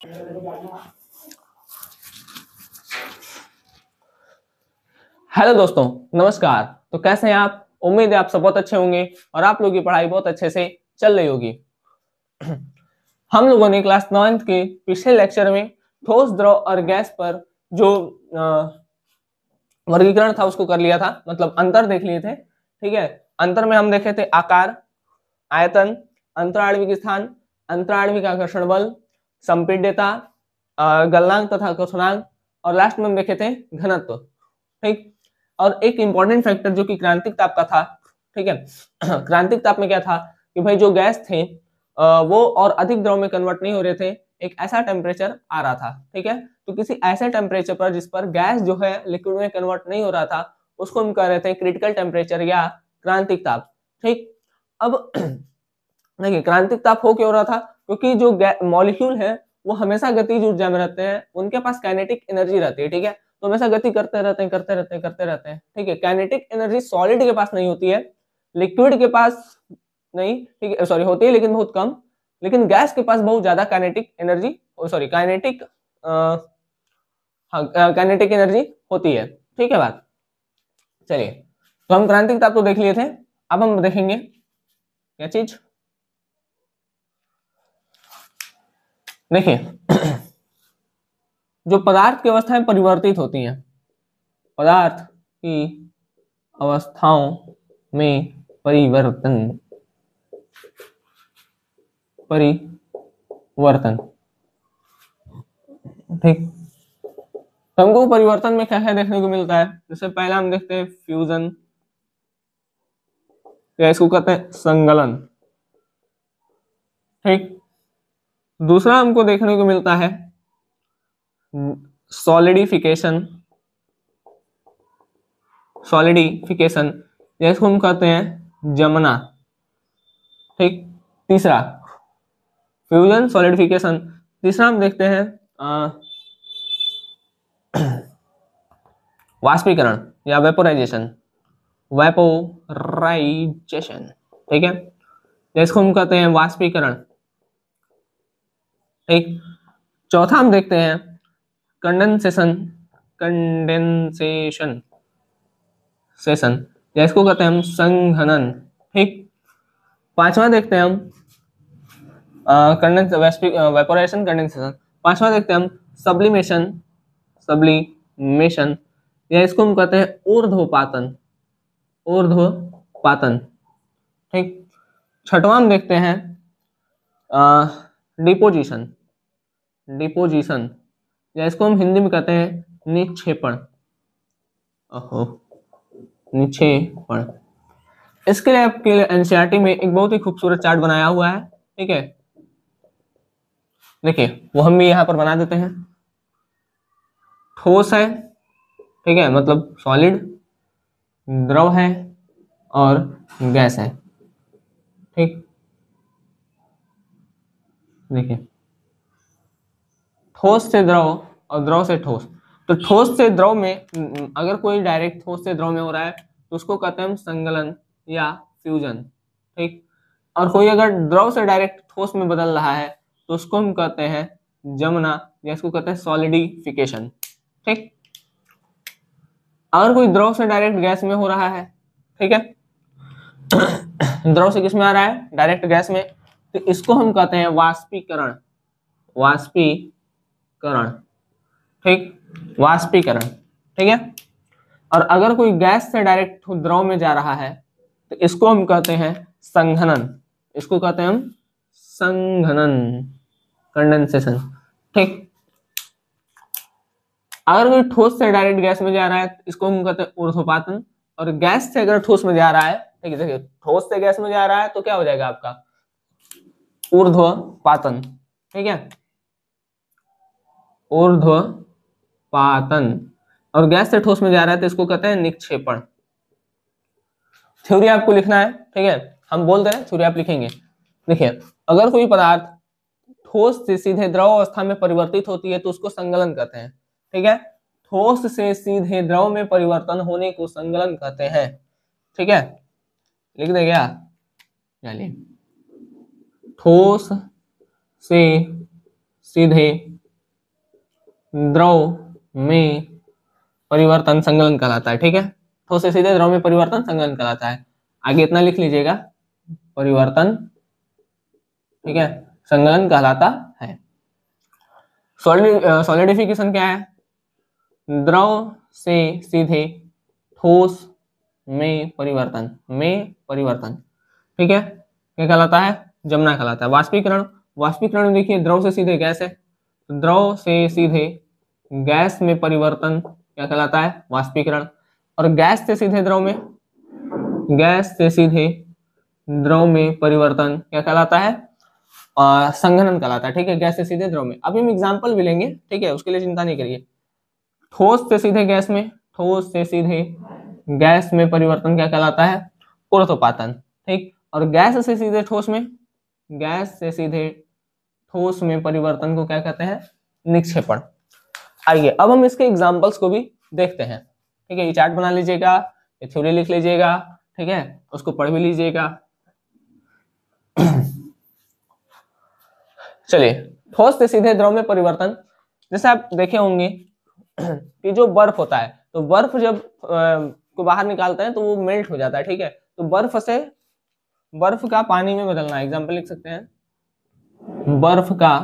Hello दोस्तों, नमस्कार। तो कैसे हैं आप? उम्मीद है आप सब बहुत अच्छे होंगे और आप लोगों की पढ़ाई बहुत अच्छे से चल रही होगी। हम लोगों ने क्लास 9th के पिछले लेक्चर में ठोस, द्रव और गैस पर जो वर्गीकरण था उसको कर लिया था, मतलब अंतर देख लिए थे। ठीक है, अंतर में हम देखे थे आकार, आयतन, अंतराण्विक स्थान, अंतराण्विक आकर्षण बल, संपीड्यता, गलनांक तथा क्वथनांक, और लास्ट में हम देखे थे घनत्व। ठीक, और एक इंपॉर्टेंट फैक्टर जो कि क्रांतिक ताप का था। ठीक है, क्रांतिक ताप में क्या था कि भाई जो गैस थे वो और अधिक द्रव में कन्वर्ट नहीं हो रहे थे, एक ऐसा टेम्परेचर आ रहा था। ठीक है, तो किसी ऐसे टेम्परेचर पर जिस पर गैस जो है लिक्विड में कन्वर्ट नहीं हो रहा था, उसको हम कह रहे थे क्रिटिकल टेम्परेचर या क्रांतिक ताप। ठीक, अब देखिए क्रांतिक ताप हो क्यों हो रहा था, क्योंकि जो मॉलिक्यूल है वो हमेशा गतिज ऊर्जा में रहते हैं, उनके पास काइनेटिक एनर्जी रहती है। ठीक है, तो हमेशा गति करते रहते हैं, करते रहते हैं, करते रहते हैं। ठीक है, काइनेटिक एनर्जी सॉलिड के पास नहीं होती है, लिक्विड के पास नहीं, ठीक है, सॉरी होती है लेकिन बहुत कम, लेकिन गैस के पास बहुत ज्यादा kinetic energy, sorry kinetic kinetic energy होती है। ठीक है बात। चलिए, तो हम क्रांतिक ताप तो देख लिए थे, अब हम देखेंगे क्या चीज। देखिए जो पदार्थ की अवस्थाएं परिवर्तित होती हैं, पदार्थ की अवस्थाओं में परिवर्तन, परिवर्तन। ठीक, तो हमको परिवर्तन में क्या क्या देखने को मिलता है? जैसे पहला हम देखते हैं फ्यूजन, या इसको कहते हैं संगलन। ठीक, दूसरा हमको देखने को मिलता है सॉलिडिफिकेशन, सॉलिडिफिकेशन या इसको हम कहते हैं जमना। ठीक, तीसरा फ्यूजन, सॉलिडिफिकेशन। तीसरा हम देखते हैं वाष्पीकरण या वेपोराइजेशन, वेपोराइजेशन। ठीक है, इसको हम कहते हैं वाष्पीकरण। ठीक, चौथा हम देखते हैं कंडेंसेशन, कंडेंसेशन सेशन, या इसको कहते हैं हम संघनन। ठीक, पांचवा देखते हैं हम वेपोराइजेशन, कंडेंसेशन। पांचवा देखते हैं हम सब्लिमेशन, सब्लिमेशन, या इसको हम कहते हैं ऊर्ध्वपातन, ऊर्ध्वपातन। ठीक, छठवां हम देखते हैं डिपोजिशन, डिपोजिशन, या इसको हम हिंदी में कहते हैं निक्षेपण। ओहो, निक्षेपण। इसके लिए आपके एनसीईआरटी में एक बहुत ही खूबसूरत चार्ट बनाया हुआ है। ठीक है, देखिए वो हम भी यहाँ पर बना देते हैं। ठोस है, ठीक है, मतलब सॉलिड, द्रव है और गैस है। ठीक, देखिए ठोस से द्रव और द्रव से ठोस। तो ठोस से द्रव में अगर कोई डायरेक्ट ठोस से द्रव में हो रहा है तो उसको कहते हैं हम संगलन या फ्यूजन। ठीक, और कोई अगर द्रव से डायरेक्ट ठोस में बदल रहा है तो उसको हम कहते हैं जमना, या इसको कहते हैं सॉलिडिफिकेशन। ठीक, अगर कोई द्रव से डायरेक्ट गैस में हो रहा है, ठीक है, द्रव से किस में आ रहा है? डायरेक्ट गैस में, तो इसको हम कहते हैं वाष्पीकरण, वाष्पीकरण। ठीक, वाष्पीकरण। ठीक है, और अगर कोई गैस से डायरेक्ट द्रव में जा रहा है तो इसको हम कहते हैं संघनन, इसको कहते हैं हम संघनन, कंडेंसेशन। ठीक, अगर कोई ठोस से डायरेक्ट गैस में जा रहा है तो इसको हम कहते हैं ऊर्ध्वपातन, और गैस से अगर ठोस में जा रहा है, ठीक है, देखिए ठोस से गैस में जा रहा है तो क्या हो जाएगा आपका? ऊर्ध्वपातन। ठीक है, ऊर्ध्वपातन। और गैस से ठोस में जा रहा है तो इसको कहते हैं निक्षेपण। थ्योरी आपको लिखना है, ठीक है, हम बोल दे रहे हैं, थ्योरी आप लिखेंगे। देखिए अगर कोई पदार्थ ठोस से सीधे द्रव अवस्था में परिवर्तित होती है तो उसको संगलन कहते हैं। ठीक है, ठोस से सीधे द्रव में परिवर्तन होने को संगलन कहते हैं। ठीक है, लिख दे क्या? चलिए, ठोस से सीधे द्रव में परिवर्तन संकलन कहलाता है। ठीक है, ठोस से सीधे द्रव में परिवर्तन संकलन कहलाता है। आगे इतना लिख लीजिएगा, परिवर्तन, ठीक है, संकलन कहलाता है। सॉलिडिफिकेशन क्या है? द्रव से सीधे ठोस में परिवर्तन, ठीक है, क्या कहलाता है? जमना कहलाता है। वाष्पीकरण, वाष्पीकरण में देखिए द्रव से सीधे गैस है, तो द्रव से सीधे गैस में परिवर्तन क्या कहलाता है? वाष्पीकरण। और गैस से सीधे द्रव में, गैस से सीधे द्रव में परिवर्तन क्या कहलाता है? संघनन कहलाता है। ठीक है, गैस से सीधे द्रव में। अभी हम एग्जांपल भी लेंगे, ठीक है, उसके लिए चिंता नहीं करिए। ठोस से सीधे गैस में, ठोस से सीधे गैस में परिवर्तन क्या कहलाता है? ऊर्ध्वपातन। ठीक, और गैस से सीधे ठोस में, गैस से सीधे ठोस में परिवर्तन को क्या कहते हैं? निक्षेपण। आइए अब हम इसके एग्जांपल्स को भी देखते हैं। ठीक है, ये चार्ट बना लीजिएगा, ये थ्योरी लिख लीजिएगा, ठीक है, उसको पढ़ भी लीजिएगा। चलिए, ठोस से सीधे द्रव में परिवर्तन, जैसे आप देखे होंगे कि जो बर्फ होता है, तो बर्फ जब को बाहर निकालते हैं तो वो मेल्ट हो जाता है। ठीक है, तो बर्फ से, बर्फ का पानी में बदलना, एग्जांपल लिख सकते हैं, बर्फ का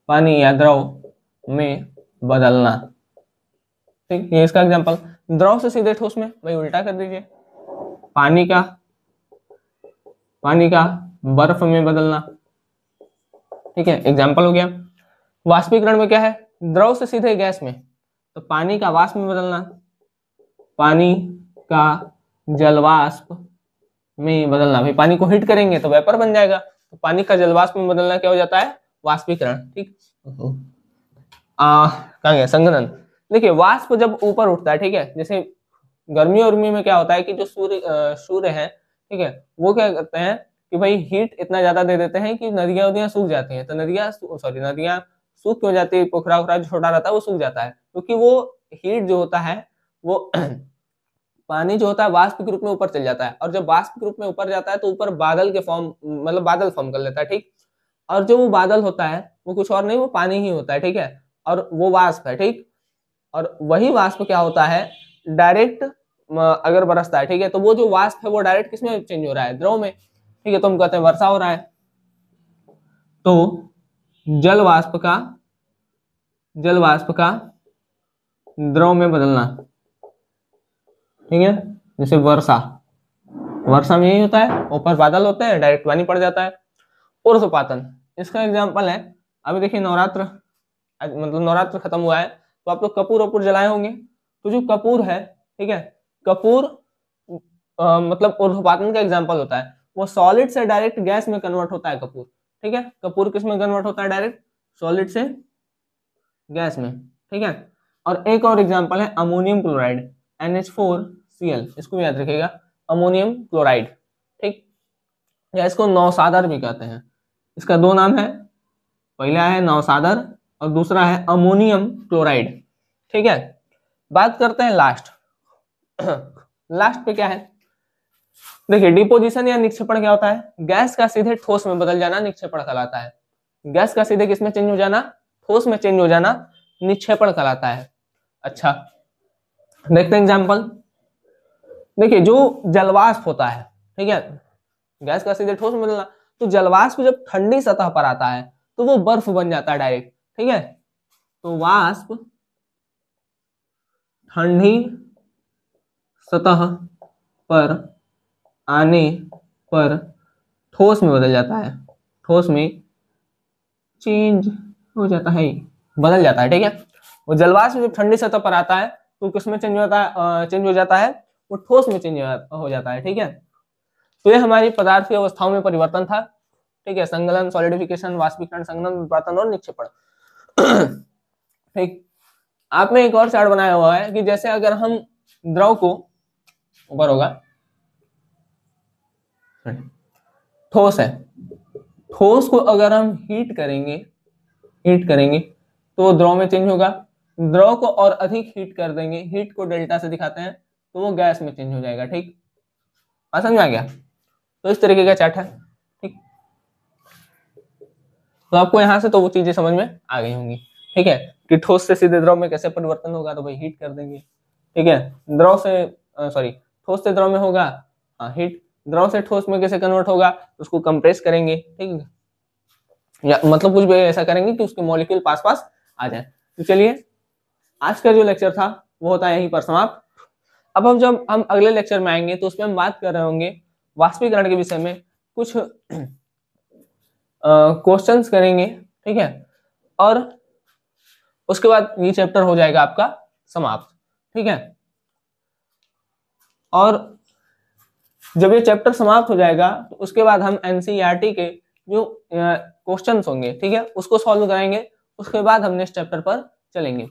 पानी या द्रव में बदलना। ठीक, ये इसका एग्जांपल। द्रव से सीधे ठोस में, भाई उल्टा कर दीजिए, पानी का बर्फ में बदलना। ठीक है, एग्जांपल हो गया। वाष्पीकरण में क्या है? द्रव से सीधे गैस में, तो पानी का वाष्प में बदलना, पानी का जलवाष्प में बदलना। भाई पानी को हीट करेंगे तो वेपर बन जाएगा, तो पानी का जलवाष्प में बदलना क्या हो जाता है? वाष्पीकरण। ठीक, कहाँ गया? संघनन। देखिए वाष्प जब ऊपर उठता है, ठीक है, जैसे गर्मी और में क्या होता है कि जो सूर्य है, ठीक है, वो क्या करते हैं कि भाई हीट इतना ज्यादा दे देते हैं कि नदियां सूख जाती हैं। तो नदियां सूख क्यों जाती है? पोखरा उखरा जो छोटा रहता है वो सूख जाता है, क्योंकि वो हीट जो होता है वो पानी जो होता है वाष्प के रूप में ऊपर चल जाता है, और जब वाष्प के रूप में ऊपर जाता है तो ऊपर बादल के फॉर्म, मतलब बादल फॉर्म कर लेता है। ठीक, और जो वो बादल होता है वो कुछ और नहीं, वो पानी ही होता है। ठीक है, और वो वाष्प है। ठीक, और वही वाष्प क्या होता है? डायरेक्ट अगर बरसता है, ठीक है, तो वो जो वाष्प है वो डायरेक्ट किसमें चेंज हो रहा है? द्रव में। ठीक है, तो हम कहते हैं वर्षा हो रहा है, तो जल वाष्प का द्रव में बदलना। ठीक है, जैसे वर्षा में यही होता है, ऊपर बादल होते हैं, डायरेक्ट पानी पड़ जाता है। ऊर्ध्वपातन, इसका एग्जांपल है, अभी देखिए नवरात्र, मतलब नवरात्र खत्म हुआ है, तो आप लोग कपूर वपूर जलाए होंगे। तो जो कपूर है, ठीक है, कपूर मतलब ऊर्ध्वपातन का एग्जांपल होता है। वो सॉलिड से डायरेक्ट गैस में कन्वर्ट होता है कपूर। ठीक है, कपूर किस में कन्वर्ट होता है? डायरेक्ट सॉलिड से गैस में। ठीक है, और एक और एग्जांपल है अमोनियम क्लोराइड, NH4Cl, इसको याद रखिएगा, अमोनियम क्लोराइड। ठीक, या इसको नौसादर भी कहते हैं। इसका दो नाम है, पहला है नौसादर और दूसरा है अमोनियम क्लोराइड। ठीक है, बात करते हैं लास्ट लास्ट पे क्या है? देखिए डिपोजिशन या निक्षेपण क्या होता है? गैस का सीधे ठोस में बदल जाना निक्षेपण कहलाता है। गैस का सीधे किसमें चेंज हो जाना? ठोस में चेंज हो जाना निक्षेपण कहलाता है। अच्छा, देखते हैं एग्जांपल। देखिए जो जलवाष्प होता है, ठीक है, गैस का सीधे ठोस में बदलना, तो जलवाष्प जब ठंडी सतह पर आता है तो वो बर्फ बन जाता है डायरेक्ट। ठीक है, तो वाष्प ठंडी सतह पर आने पर ठोस में बदल जाता है, ठोस में चेंज हो जाता है, बदल जाता है। ठीक है, वो जलवाष्प जब ठंडी सतह पर आता है तो किसमें चेंज होता है? चेंज हो जाता है, वो ठोस में चेंज हो जाता है। ठीक है, तो ये हमारी पदार्थ की अवस्थाओं में परिवर्तन था। ठीक है, संगलन, सॉलिडिफिकेशन, वाष्पीकरण, संघनन, विवर्तन और निक्षेपण। ठीक, आपने एक और चार्ट बनाया हुआ है कि जैसे अगर हम द्रव को, ऊपर होगा, ठोस है, ठोस को अगर हम हीट करेंगे तो द्रव में चेंज होगा। द्रव को और अधिक हीट कर देंगे, हीट को डेल्टा से दिखाते हैं, तो वो गैस में चेंज हो जाएगा। ठीक, समझ में आ गया? तो इस तरीके का चार्ट है। ठीक, तो आपको यहाँ से तो वो चीजें समझ में आ गई होंगी, ठीक है, कि ठोस से सीधे द्रव में कैसे परिवर्तन होगा, तो भाई हीट कर देंगे, ठीक है। द्रव से सॉरी ठोस से द्रव में होगा हीट, द्रव से ठोस में कैसे कन्वर्ट होगा, उसको कंप्रेस करेंगे, ठीक है, या मतलब कुछ भी ऐसा करेंगे कि उसके मॉलिक्यूल पास पास आ जाए। तो चलिए आज का जो लेक्चर था वो होता है यहीं पर समाप्त। अब हम जब हम अगले लेक्चर में आएंगे तो उसमें हम बात कर रहे होंगे वाष्पीकरण के विषय में, कुछ क्वेश्चंस करेंगे, ठीक है, और उसके बाद ये चैप्टर हो जाएगा आपका समाप्त, ठीक है। और जब ये चैप्टर समाप्त हो जाएगा तो उसके बाद हम एनसीईआरटी के जो क्वेश्चंस होंगे, ठीक है, उसको सॉल्व कराएंगे, उसके बाद हम नेक्स्ट चैप्टर पर चलेंगे।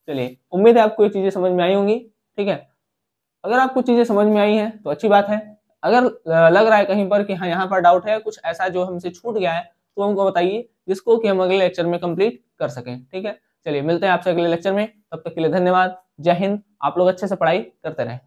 चलिए, उम्मीद है आपको ये चीजें समझ में आई होंगी, ठीक है। अगर आपको चीजें समझ में आई हैं तो अच्छी बात है, अगर लग रहा है कहीं पर कि हाँ यहाँ पर डाउट है, कुछ ऐसा जो हमसे छूट गया है, तो हमको बताइए, जिसको कि हम अगले लेक्चर में कंप्लीट कर सकें, ठीक है। चलिए मिलते हैं आपसे अगले लेक्चर में, तब तक के लिए धन्यवाद, जय हिंद। आप लोग अच्छे से पढ़ाई करते रहें।